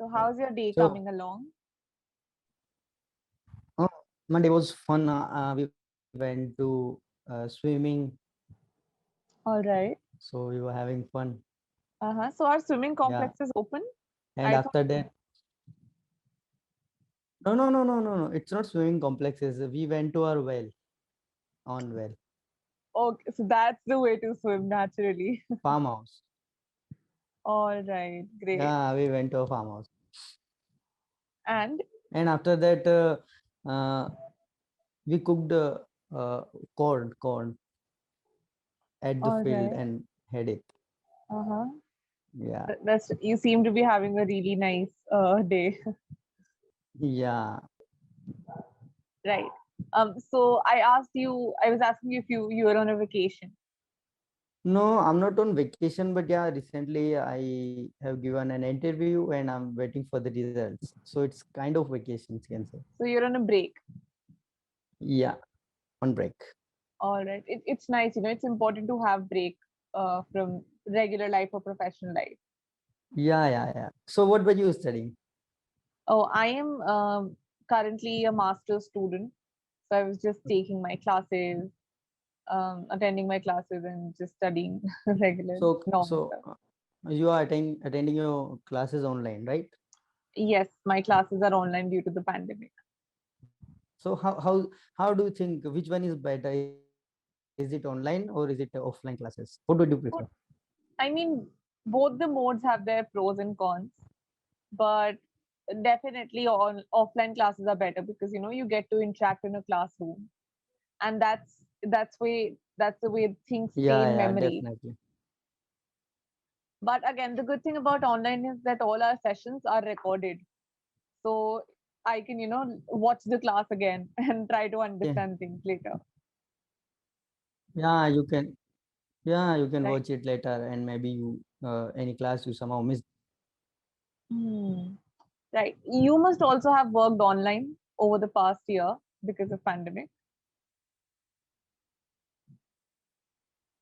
So Yeah. how's your day So coming along? uh, Monday was fun. We went to swimming, All right. so we were having fun. Uh-huh. So our swimming Yeah, complex is open? and I thought, after that, no. It's not swimming complexes. We went to our well on well okay, so that's the way to swim naturally. farmhouse. All right, great. Yeah, we went to a farmhouse, And and after that, we cooked corn at the all field right. and had it. Uh-huh. Yeah, That's you seem to be having a really nice day. yeah. Right. So I was asking you if you were on a vacation. No, I'm not on vacation, but yeah, recently I have given an interview and I'm waiting for the results. So it's kind of vacations, you can say. So you're on a break. Yeah, on break. All right. It's nice, it's important to have break from regular life or professional life. Yeah. So what were you studying? Oh, I am currently a master's student. So I was just taking my classes, attending my classes and just studying regular normal So stuff. you are attending your classes online, right? Yes, my classes are online due to the pandemic. So how do you think which one is better? Is it online or is it offline classes? What would you prefer? But, I mean, both the modes have their pros and cons, but definitely on offline classes are better because you get to interact in a classroom, and that's the way things stay Yeah, in yeah, memory. definitely. But again, the good thing about online is that all our sessions are recorded, so I can watch the class again and try to Yeah, understand things later. yeah, you can. Yeah, you can Right. watch it later, and maybe you any class you somehow missed. Hmm. Right. You must also have worked online over the past year because of pandemic.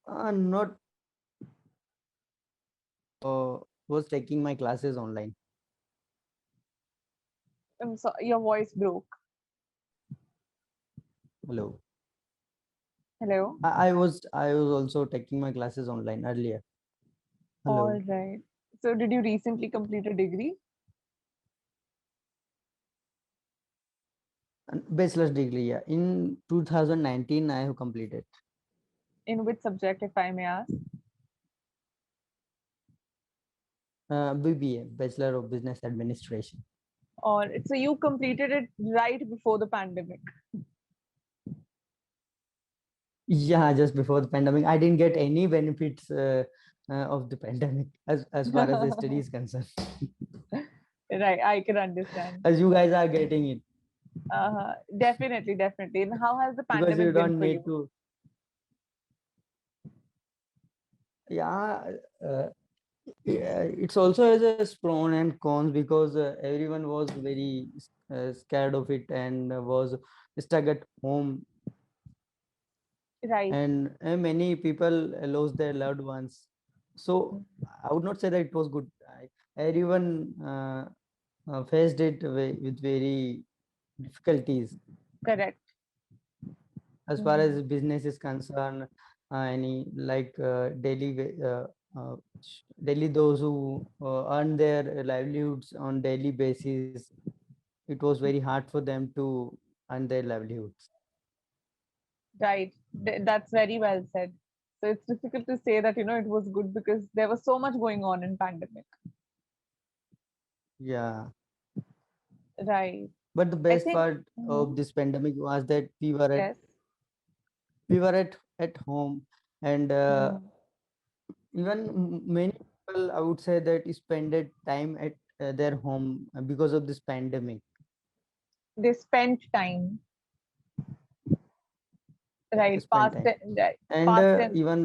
Not was taking my classes online. So your voice broke. Hello. Hello. I was also taking my classes online earlier. All Hello. right. So did you recently complete a degree? And bachelor's degree, yeah. In 2019, I have completed In which subject, if I may ask? BBA, Bachelor of Business Administration. Or so you completed it right before the pandemic. Yeah, just before the pandemic, I didn't get any benefits of the pandemic as far as the study is concerned. Right, I can understand. As you guys are getting it, Definitely, definitely. And how has the because you pandemic been don't for need you? to. Yeah, uh, yeah, it's also has a pros and cons because everyone was very scared of it and was stuck at home, Right. and many people lost their loved ones. So I would not say that it was good. Everyone faced it with very difficulties Correct. as far Mhm. as business is concerned. Any like uh, daily those who earn their livelihoods on daily basis, it was very hard for them to earn their livelihoods. Right. That's very well said. So it's difficult to say that it was good because there was so much going on in pandemic. Yeah, Right. but the I best think. part of Mhm. this pandemic was that Yes. we were at home, and Mhm. even many people, I would say, that spended time at their home because of this pandemic. They spent time. Yeah, Right. spend time. Right. And Past tense. even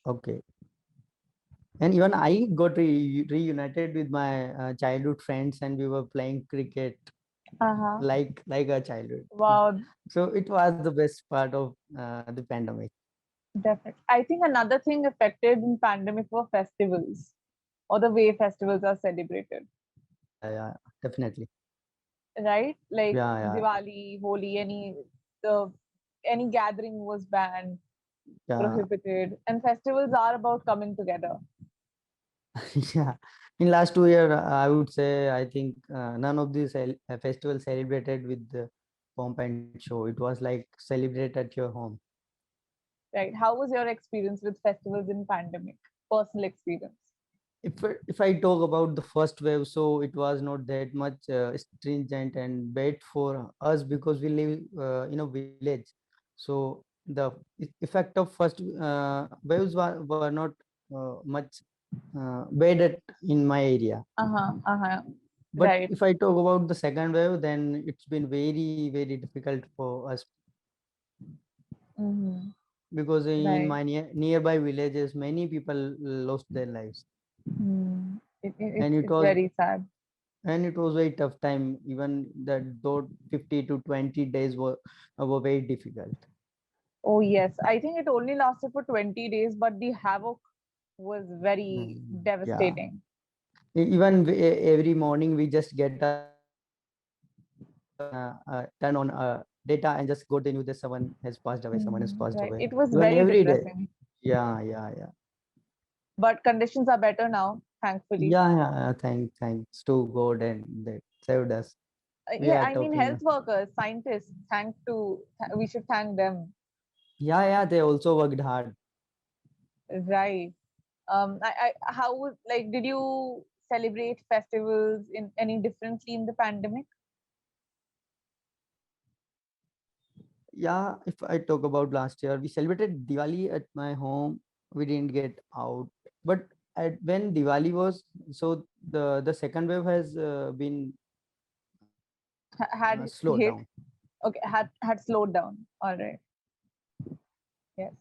okay, and even I got reunited with my childhood friends, and we were playing cricket Uh-huh. like a childhood. Wow. So it was the best part of the pandemic. Definitely. I think another thing affected in pandemic were festivals. or the way festivals are celebrated, Yeah, definitely. right? Like Yeah, Diwali, Holi, the any gathering was banned, yeah. prohibited, and festivals are about coming together. Yeah, in last 2 years, I would say I think none of these festivals celebrated with the pomp and show. It was like celebrate at your home. Right? How was your experience with festivals in pandemic? Personal experience. If I talk about the first wave, so it was not that much stringent and bad for us because we live in a village. So the effect of first waves were not much bad in my area. Uh-huh. Uh-huh. But Right. if I talk about the second wave, then it's been very difficult for us Mm-hmm. because in Right. my nearby villages, many people lost their lives, Mm. and it It's was very sad. very tough time. Even that those 50 to 20 days were very difficult. Oh yes. I think it only lasted for 20 days, but the havoc was very Yeah, devastating. even every morning we just get up turn on data and just got the news that someone has passed away, someone has Mhm. passed Right. away. It was Even very every day. depressing. Yeah. But conditions are better now, thankfully. Yeah. Thanks to God and that saved us. We Yeah, are I mean, talking health now. workers, scientists, we should thank them. Yeah. They also worked hard. Right. How was, like, did you celebrate festivals in any differently in the pandemic? Yeah, if I talk about last year, we celebrated Diwali at my home. We didn't get out, but when Diwali was, so the second wave has been Had slowed hit? down. Okay, had slowed down. All right. Yes.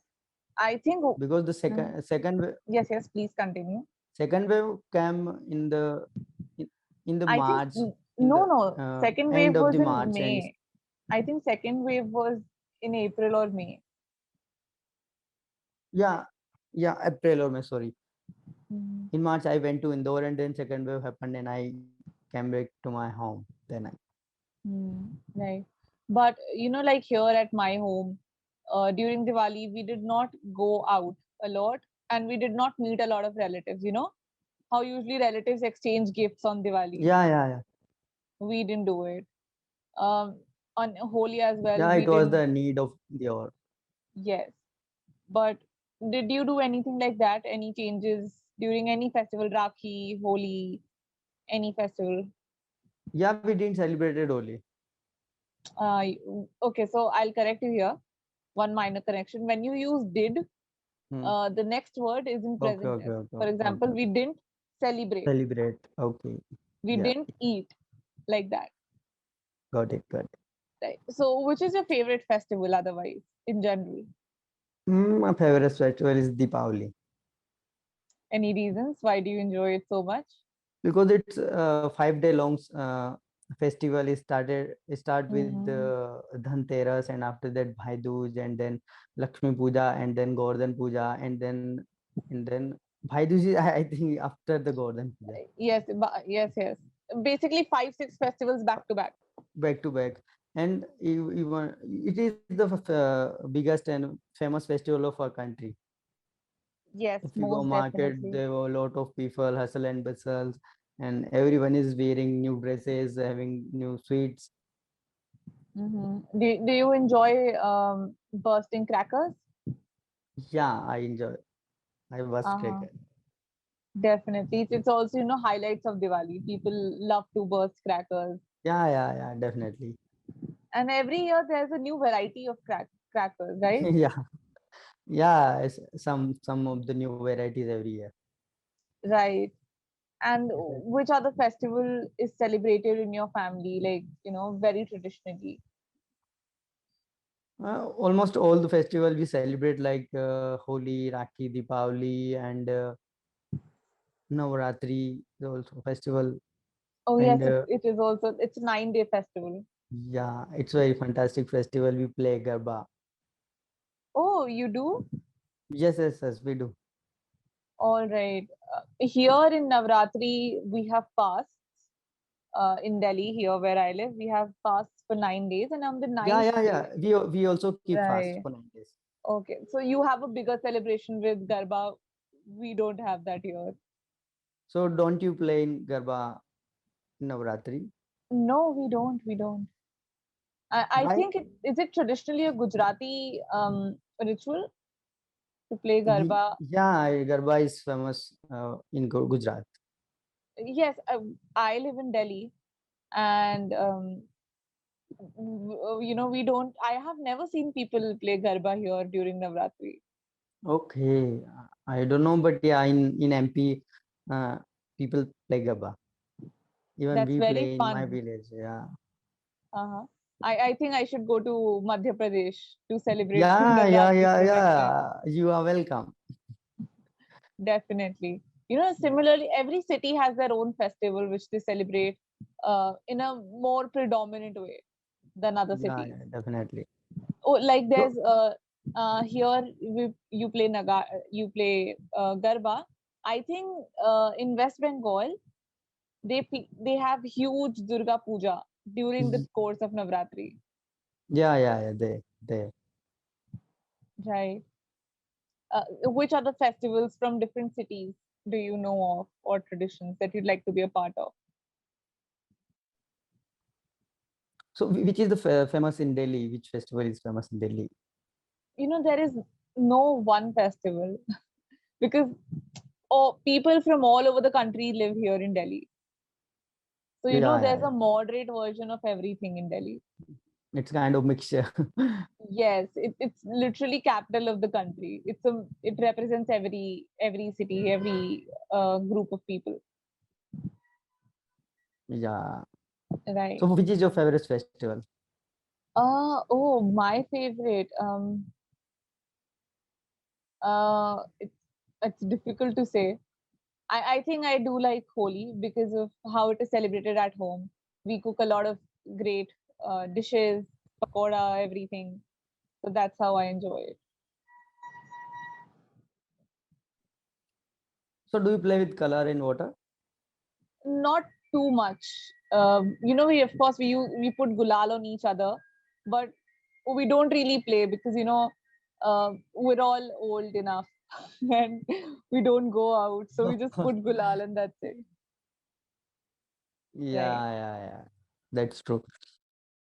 I think. Because the Mm, second yes. Please continue. second wave came in, in the I think March, in no, the no. Second end wave of was the in March, and May. I think second wave was in April or May. yeah, April or May, sorry. Mhm. In March, I went to Indore, and then second wave happened, and I came back to my home. Then I Right. But like here at my home, during Diwali, we did not go out a lot and we did not meet a lot of relatives. You know how usually relatives exchange gifts on Diwali. yeah. We didn't do it. Um, on Holi as well, Yeah, we it was didn't. the need of the hour. Yes. But did you do anything like that? Any changes during any festival, Rakhi, Holi, any festival? Yeah, we didn't celebrate it only. Okay, so I'll correct you here. One minor correction. When you use did, Hmm. the next word is in present tense. For example, Okay. we didn't celebrate, Celebrate. Okay. we Yeah, didn't eat, like that. got it. Right. So, which is your favorite festival otherwise, in general? My favorite festival is Deepavali Any reasons why do you enjoy it so much? because it's a 5 day long festival. It start with Mm, Dhanteras, and after that Bhai Dooj, and then Lakshmi Puja, and then Govardhan Puja, and then Bhai Dooj is I think after the Govardhan Puja. yes, yes. Basically, 5, 6 festivals back to back. Back to back, and even it is the biggest and famous festival of our country. Yes, If you go most market, definitely. there were a lot of people, hustle and bustle, and everyone is wearing new dresses, having new sweets. Do you enjoy bursting crackers? Yeah, I was Uh-huh. cracker. Definitely. It's also, highlights of Diwali. People love to burst crackers. Yeah, definitely. And every year there's a new variety of crackers, right? Yeah, yeah, some of the new varieties every year. Right. And Definitely. which other festival is celebrated in your family, like, very traditionally? Almost all the festival we celebrate like Holi, Rakhi, Deepavali, and Navaratri is also festival. Oh, yes, And it is also, it's a 9-day festival. yeah, it's very fantastic festival. We play Garba. Oh, you do? Yes, we do. All right. Here in Navratri, we have fasts. In Delhi, here where I live, we have fasts for 9 days, and on the Yeah, ninth yeah, day, yeah. We also keep fast right? for 9 days. Okay, so you have a bigger celebration with Garba. We don't have that here. So don't you play in Garba in Navratri? No, we don't. We don't. I Why? think is it traditionally a Gujarati ritual to play Ye- Garba. Yeah, Garba is famous in Gujarat. Yes, I live in Delhi, and we don't. I have never seen people play Garba here during Navratri. Okay, I don't know, but yeah, in MP, uh, people play Garba. Even That's we very play in my fun. village. Yeah, Uh-huh. I think I should go to Madhya Pradesh to celebrate yeah, yeah, Navratri yeah, for next time. yeah. You are welcome. Definitely. Similarly, every city has their own festival which they celebrate in a more predominant way than other Yeah, cities. yeah, definitely. Oh, like So there's here you play Garba. I think in West Bengal they have huge Durga Puja during the y- course of Navratri, yeah, yeah, yeah. They. right? Which other festivals from different cities do you know of or traditions that you'd like to be a part of? So which is the famous in Delhi? Which festival is famous in Delhi? There is no one festival because people from all over the country live here in Delhi. So, Yeah, yeah, there's a yeah. moderate version of everything in Delhi. It's kind of mixture. Yes, it's literally capital of the country. It represents every city, every group of people, Yeah. right? So which is your favorite festival? Oh, my favorite. It's difficult to say. I think I do like Holi because of how it is celebrated at home. We cook a lot of great dishes, pakoda, everything. So that's how I enjoy it. So do you play with color in water? Not too much. We of course we put gulal on each other, but we don't really play because we're all old enough and we don't go out, so we just put gulal and that's it. Right. Yeah, yeah, yeah. That's true.